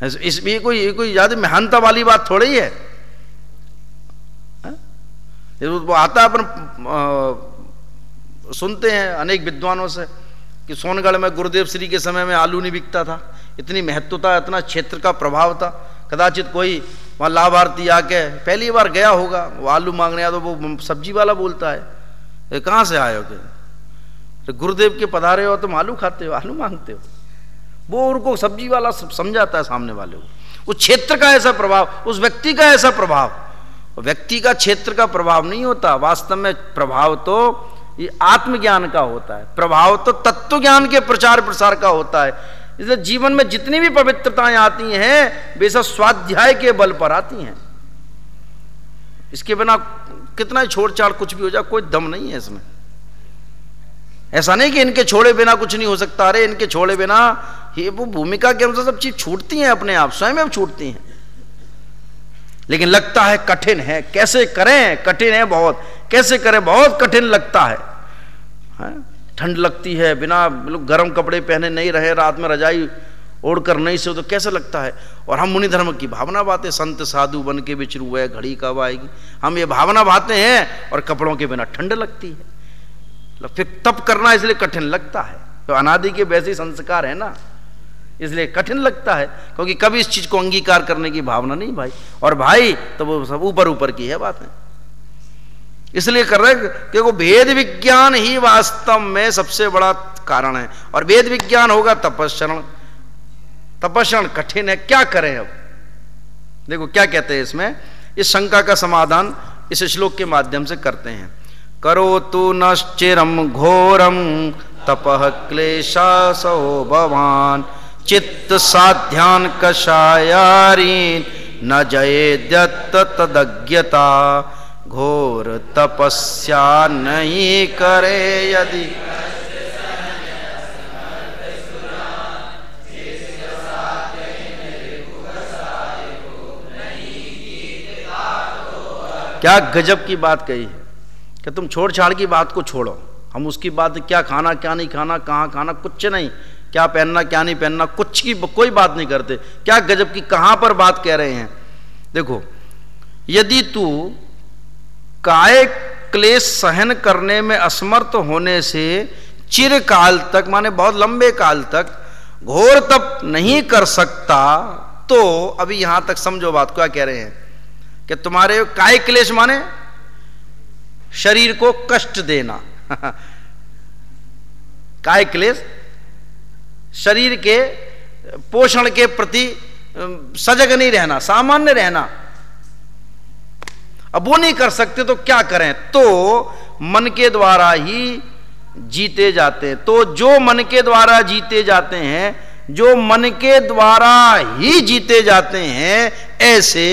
इसमें कोई ज्यादा महानता वाली बात थोड़ी है। वो आता अपन सुनते हैं अनेक विद्वानों से कि सोनगढ़ में गुरुदेव श्री के समय में आलू नहीं बिकता था, इतनी महत्वता, इतना क्षेत्र का प्रभाव था। कदाचित कोई वहाँ लाभार्थी आके पहली बार गया होगा, वो आलू मांगने आया तो वो सब्जी वाला बोलता है, कहाँ से आए हो? तो गुरुदेव के पधारे हो, तुम आलू खाते हो, आलू मांगते हो? वो उनको सब्जी वाला समझाता है सामने वाले को। उस क्षेत्र का ऐसा प्रभाव, उस व्यक्ति का ऐसा प्रभाव, व्यक्ति का क्षेत्र का प्रभाव नहीं होता। वास्तव में प्रभाव तो ये आत्मज्ञान का होता है, प्रभाव तो तत्व ज्ञान के प्रचार प्रसार का होता है। इसलिए जीवन में जितनी भी पवित्रताएं आती हैं बेशक स्वाध्याय के बल पर आती हैं। इसके बिना कितना ही छोड़ छाड़ कुछ भी हो जाए, कोई दम नहीं है इसमें। ऐसा नहीं कि इनके छोड़े बिना कुछ नहीं हो सकता। अरे इनके छोड़े बिना ये वो भूमिका के अनुसार सब चीज छूटती हैं, अपने आप स्वयं छूटती हैं। लेकिन लगता है कठिन है, कैसे करें, कठिन है बहुत, कैसे करें, बहुत कठिन लगता है। ठंड लगती है, बिना लोग गर्म कपड़े पहने नहीं रहे, रात में रजाई ओढ़कर नहीं सो तो कैसे लगता है। और हम मुनि धर्म की भावना बातें, संत साधु बन के बिचरू है, घड़ी कब आएगी, हम ये भावना बातें हैं, और कपड़ों के बिना ठंड लगती है। फिर तप करना इसलिए कठिन लगता है, तो अनादि के वैसे संस्कार है ना, इसलिए कठिन लगता है, क्योंकि कभी इस चीज को अंगीकार करने की भावना नहीं भाई। और भाई तो वो सब ऊपर ऊपर की है बात है, इसलिए कर रहे कि वो भेद विज्ञान ही वास्तव में सबसे बड़ा कारण है। और वेद विज्ञान होगा तपस्रण, तपस्रण कठिन है, क्या करें। अब देखो क्या कहते हैं इसमें, इस शंका का समाधान इस श्लोक के माध्यम से करते हैं। करो तु नश्चिरम घोरम तपः क्लेशासो भवान चित्त साध्यान कषायारीन न जयेद्यत तदज्ञता, घोर तपस्या नहीं करे यदि। क्या गजब की बात कही है कि तुम छोड़ छाड़ की बात को छोड़ो, हम उसकी बात क्या खाना क्या नहीं खाना, कहाँ खाना, कुछ नहीं, क्या पहनना क्या नहीं पहनना, कुछ की कोई बात नहीं करते। क्या गजब की कहां पर बात कह रहे हैं। देखो, यदि तू काय क्लेश सहन करने में असमर्थ होने से चिरकाल तक, माने बहुत लंबे काल तक घोर तप नहीं कर सकता, तो अभी यहां तक समझो बात। क्या कह रहे हैं कि तुम्हारे काय क्लेश माने शरीर को कष्ट देना काय क्लेश शरीर के पोषण के प्रति सजग नहीं रहना, सामान्य रहना। अब वो नहीं कर सकते तो क्या करें, तो मन के द्वारा ही जीते जाते हैं। तो जो मन के द्वारा जीते जाते हैं, जो मन के द्वारा ही जीते जाते हैं, ऐसे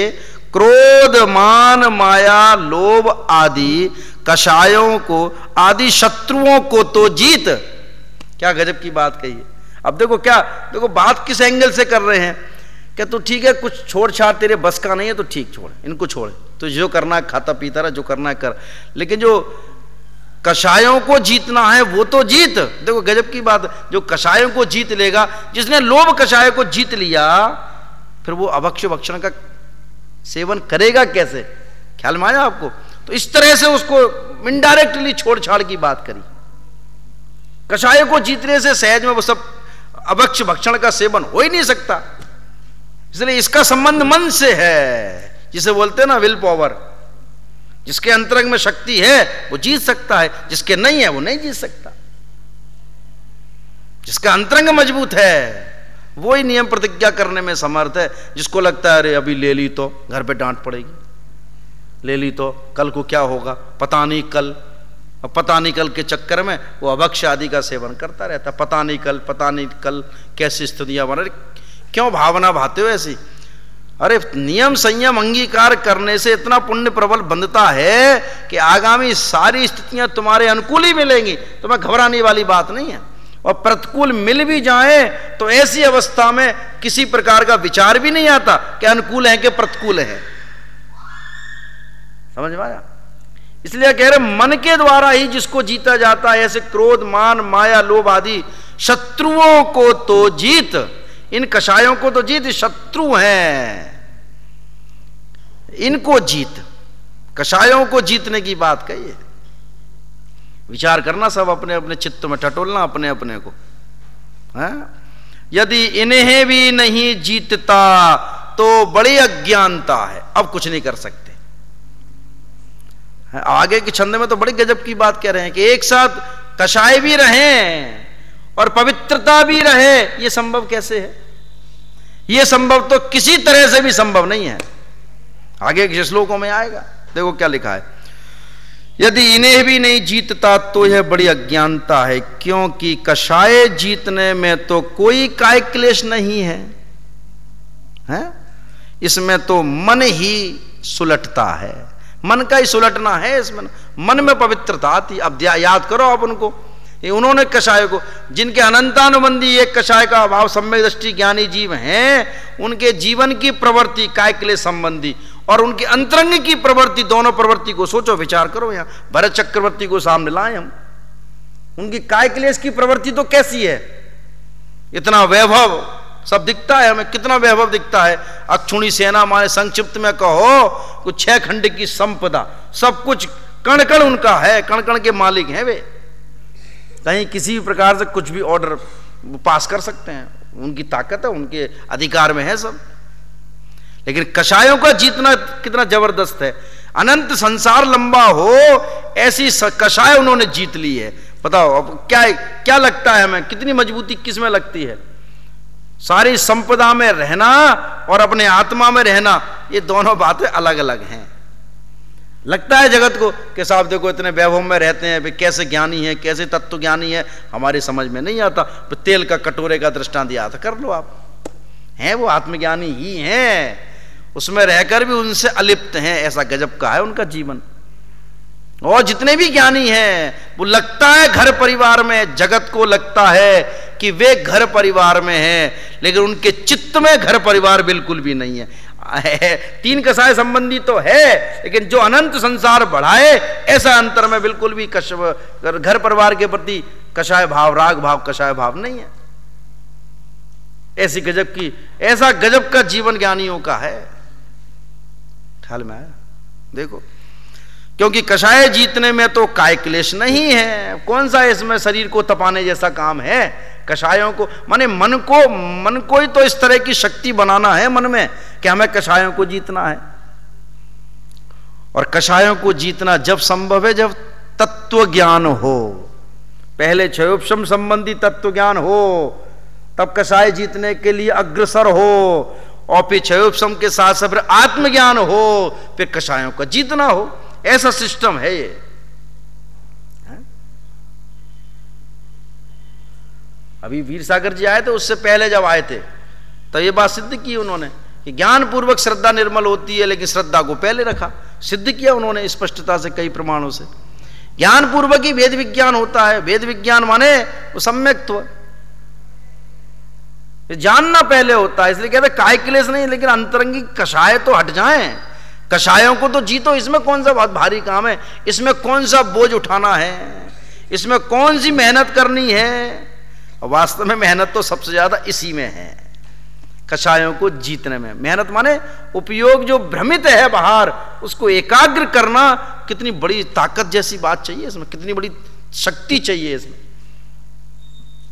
क्रोध मान माया लोभ आदि कषायों को, आदि शत्रुओं को तो जीत। क्या गजब की बात कही है। अब देखो क्या, देखो बात किस एंगल से कर रहे हैं कि तो ठीक है, कुछ छोड़ छाड़ तेरे बस का नहीं है तो ठीक, छोड़ इनको, छोड़ तो जो करना है खाता पीता रहा, जो करना है कर, लेकिन जो कषायों को जीतना है वो तो जीत। देखो गजब की बात, जो कषायों को जीत लेगा, जिसने लोभ कषाय को जीत लिया, फिर वो अभक्ष्य भक्षण का सेवन करेगा कैसे। ख्याल में आया आपको। तो इस तरह से उसको इनडायरेक्टली छोड़ छाड़ की बात करी। कषाय को जीतने से सहज में वो सब अभक्ष्य भक्षण का सेवन हो ही नहीं सकता। इसलिए इसका संबंध मन से है, जिसे बोलते हैं ना विल पावर। जिसके अंतरंग में शक्ति है वो जीत सकता है, जिसके नहीं है वो नहीं जीत सकता। जिसका अंतरंग मजबूत है वो ही नियम प्रतिज्ञा करने में समर्थ है। जिसको लगता है अरे अभी ले ली तो घर पे डांट पड़ेगी, ले ली तो कल को क्या होगा, पता नहीं कल, अब पता नहीं कल के चक्कर में वो अभक्ष्य आदि का सेवन करता रहता। पता नहीं कल कैसी स्थितियां बन रही, क्यों भावना भाते हो ऐसी। अरे नियम संयम अंगीकार करने से इतना पुण्य प्रबल बंधता है कि आगामी सारी स्थितियां तुम्हारे अनुकूल ही मिलेंगी, तुम्हें घबराने वाली बात नहीं है। और प्रतिकूल मिल भी जाए तो ऐसी अवस्था में किसी प्रकार का विचार भी नहीं आता कि अनुकूल है कि प्रतिकूल है। समझ में आया। इसलिए कह रहे मन के द्वारा ही जिसको जीता जाता है, ऐसे क्रोध मान माया लोभ आदि शत्रुओं को तो जीत। इन कषायों को तो जीत, शत्रु हैं इनको जीत। कषायों को जीतने की बात कही है। विचार करना, सब अपने अपने चित्त में टटोलना अपने अपने को है? यदि इन्हें भी नहीं जीतता तो बड़ी अज्ञानता है, अब कुछ नहीं कर सकते। आगे के छंद में तो बड़ी गजब की बात कह रहे हैं कि एक साथ कषाय भी रहें और पवित्रता भी रहे। यह संभव कैसे है? यह संभव तो किसी तरह से भी संभव नहीं है। आगे के श्लोकों में आएगा, देखो क्या लिखा है। यदि इन्हें भी नहीं जीतता तो यह बड़ी अज्ञानता है, क्योंकि कषाय जीतने में तो कोई काय क्लेश नहीं है, हैं? इसमें तो मन ही सुलटता है, मन का ही सुलटना है इसमें। मन में पवित्रता आती। अब याद करो आप उनको, उन्होंने कषाय को, जिनके अनंतानुबंधी एक कषाय का अभाव सम्यक दृष्टि ज्ञानी जीव हैं, उनके जीवन की प्रवृत्ति काय क्लेश संबंधी और उनकी अंतरंग की प्रवृत्ति, दोनों प्रवृत्ति को सोचो, विचार करो। यहां भरत चक्रवर्ती को सामने लाए हम, उनकी काय क्लेश की प्रवृत्ति तो कैसी है। इतना वैभव सब दिखता है हमें, कितना वैभव दिखता है। अक्षुणी सेना माने संक्षिप्त में कहो कुछ 6 खंड की संपदा, सब कुछ कण कण उनका है, कण कण के मालिक हैं वे। कहीं किसी भी प्रकार से कुछ भी ऑर्डर पास कर सकते हैं, उनकी ताकत है, उनके अधिकार में है सब। लेकिन कषायों का जीतना कितना जबरदस्त है। अनंत संसार लंबा हो ऐसी कषाय उन्होंने जीत ली है। बताओ अब क्या लगता है हमें, कितनी मजबूती किस में लगती है। सारी संपदा में रहना और अपने आत्मा में रहना, ये दोनों बातें अलग अलग हैं। लगता है जगत को कि साहब देखो इतने वैभव में रहते हैं, कैसे ज्ञानी है, कैसे तत्व ज्ञानी है, हमारी समझ में नहीं आता। तो तेल का कटोरे का दृष्टांत दिया था, कर लो आप, हैं वो आत्मज्ञानी ही हैं। उसमें रहकर भी उनसे अलिप्त हैं, ऐसा गजब का है उनका जीवन। और जितने भी ज्ञानी हैं वो लगता है घर परिवार में, जगत को लगता है कि वे घर परिवार में हैं, लेकिन उनके चित्त में घर परिवार बिल्कुल भी नहीं है। तीन कषाय संबंधी तो है, लेकिन जो अनंत संसार बढ़ाए ऐसा अंतर में बिल्कुल भी घर परिवार के प्रति कषाय भाव, राग भाव, कषाय भाव नहीं है। ऐसी गजब की, ऐसा गजब का जीवन ज्ञानियों का है। ख्याल में आया? देखो, क्योंकि कषाय जीतने में तो काय क्लेश नहीं है, कौन सा इसमें शरीर को तपाने जैसा काम है। कषायों को माने मन को ही तो इस तरह की शक्ति बनाना है मन में कि हमें कषायों को जीतना है। और कषायों को जीतना जब संभव है जब तत्व ज्ञान हो, पहले क्षयोपशम संबंधी तत्व ज्ञान हो, तब कषाय जीतने के लिए अग्रसर हो, और फिर क्षयोपशम के साथ साथ आत्मज्ञान हो, फिर कषायों का जीतना हो। ऐसा सिस्टम है ये। अभी वीर सागर जी आए थे, उससे पहले जब आए थे तो ये बात सिद्ध की उन्होंने कि ज्ञान पूर्वक श्रद्धा निर्मल होती है, लेकिन श्रद्धा को पहले रखा। सिद्ध किया उन्होंने स्पष्टता से कई प्रमाणों से। ज्ञान पूर्वक ही वेद विज्ञान होता है। वेद विज्ञान माने वो सम्यक्त्व, जानना पहले होता है। इसलिए कहते काय क्लेश नहीं, लेकिन अंतरंगिक कषाय तो हट जाएं। कषायों को तो जीतो, इसमें कौन सा बहुत भारी काम है, इसमें कौन सा बोझ उठाना है, इसमें कौन सी मेहनत करनी है। वास्तव में मेहनत तो सबसे ज्यादा इसी में है, कषायों को जीतने में। मेहनत माने उपयोग जो भ्रमित है बाहर, उसको एकाग्र करना। कितनी बड़ी ताकत जैसी बात चाहिए इसमें, कितनी बड़ी शक्ति चाहिए इसमें।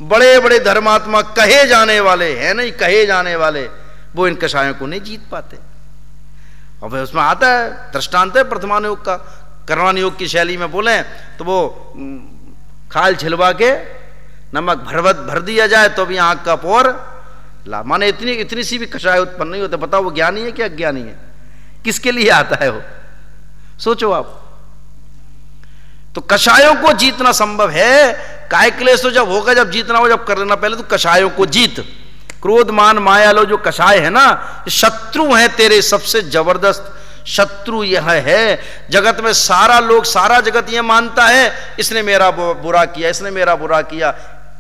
बड़े बड़े धर्मात्मा कहे जाने वाले हैं, नहीं कहे जाने वाले, वो इन कषायों को नहीं जीत पाते। और उसमें आता है दृष्टांत है प्रथमान योग का। करवान योग की शैली में बोले तो वो खाल छिलवा के नमक भर दिया जाए तो भी आंख का पोर ला, माने इतनी सी भी कषाय उत्पन्न नहीं होते। बताओ वो ज्ञानी है कि अज्ञानी है? किसके लिए आता है वो, सोचो आप। तो कषायों को जीतना संभव है। काय क्लेश तो जब होगा, जब जीतना हो, जब कर लेना। पहले तो कषायों को जीत। क्रोध मान माया लो जो कषाय है ना, शत्रु है तेरे सबसे जबरदस्त शत्रु। यह है जगत में सारा लोग, सारा जगत यह मानता है इसने मेरा बुरा किया, इसने मेरा बुरा किया।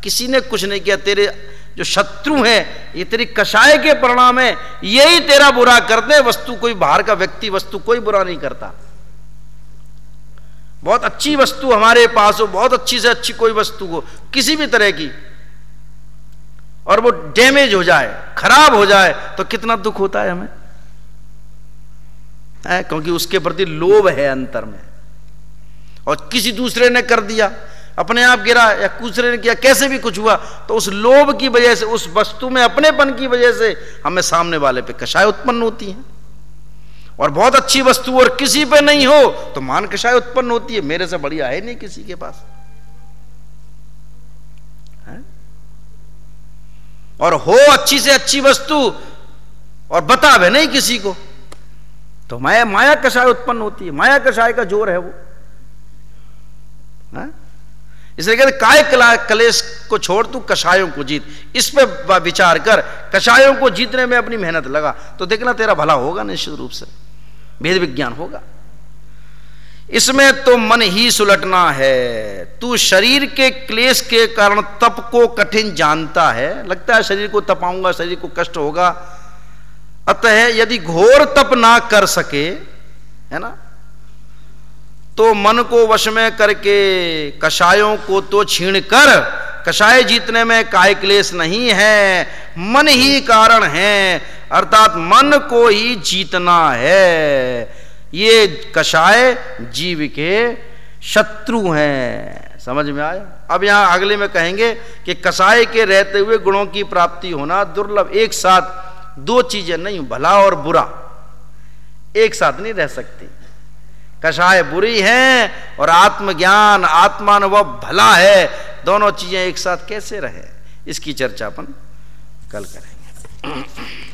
किसी ने कुछ नहीं किया। तेरे जो शत्रु हैं ये तेरी कषाय के परिणाम है, यही तेरा बुरा करते हैं। वस्तु कोई बाहर का व्यक्ति वस्तु कोई बुरा नहीं करता। बहुत अच्छी वस्तु हमारे पास हो, बहुत अच्छी से अच्छी कोई वस्तु हो किसी भी तरह की, और वो डैमेज हो जाए, खराब हो जाए, तो कितना दुख होता है हमें, क्योंकि उसके प्रति लोभ है अंतर में। और किसी दूसरे ने कर दिया, अपने आप गिरा या दूसरे ने किया, कैसे भी कुछ हुआ, तो उस लोभ की वजह से, उस वस्तु में अपनेपन की वजह से हमें सामने वाले पे कषाय उत्पन्न होती है। और बहुत अच्छी वस्तु और किसी पे नहीं हो तो मान कषाय उत्पन्न होती है, मेरे से बढ़िया है नहीं किसी के पास। और हो अच्छी से अच्छी वस्तु और बतावे नहीं किसी को, तो माया कषाय उत्पन्न होती है। माया कषाय का जोर है वो। इसलिए कहते काय क्लेश को छोड़, तू कषायों को जीत। इस पे विचार कर, कषायों को जीतने में अपनी मेहनत लगा, तो देखना तेरा भला होगा, निश्चित रूप से भेद विज्ञान होगा। इसमें तो मन ही सुलटना है। तू शरीर के क्लेश के कारण तप को कठिन जानता है, लगता है शरीर को तपाऊंगा, शरीर को कष्ट होगा। अतः यदि घोर तप ना कर सके, है ना, तो मन को वश में करके कषायों को तो छीण कर, कषाय जीतने में काय क्लेश नहीं है, मन ही कारण है, अर्थात मन को ही जीतना है। ये कषाय जीव के शत्रु हैं। समझ में आया? अब यहां अगले में कहेंगे कि कषाय के रहते हुए गुणों की प्राप्ति होना दुर्लभ। एक साथ दो चीजें नहीं, भला और बुरा एक साथ नहीं रह सकती। कषाय बुरी है और आत्मज्ञान, आत्मानुभव भला है, दोनों चीजें एक साथ कैसे रहे, इसकी चर्चा अपन कल करेंगे।